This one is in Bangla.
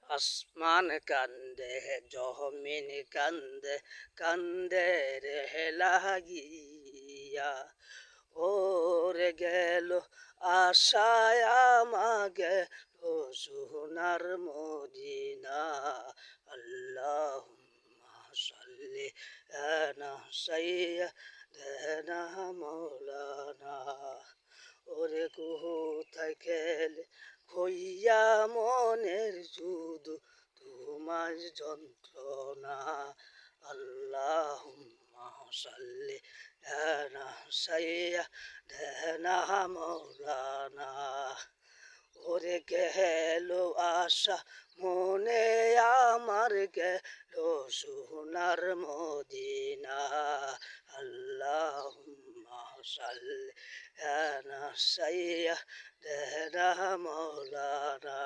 আসমান কান্দে জমিন কান্দে কান্দে রে লাগিয়া ওরে গেল আশায় আমাগে সোনার মদিনা আল্লাহুম্মা সাল্লি আলা সাইয়্যিদিনা মাওলানা ওরে কোথায় গেলে হইয়া মনের শুধু তোমার যন্ত্রণা আল্লাহুম্মা সাল্লি আলা সাইয়্যিদিনা মাওলানা ওরে গেল আশা মনে আমার গেল সোনার মদিনা আল্লাহুম্মা সাল্লি আলা সাইয়্যিদিনা মাওলানা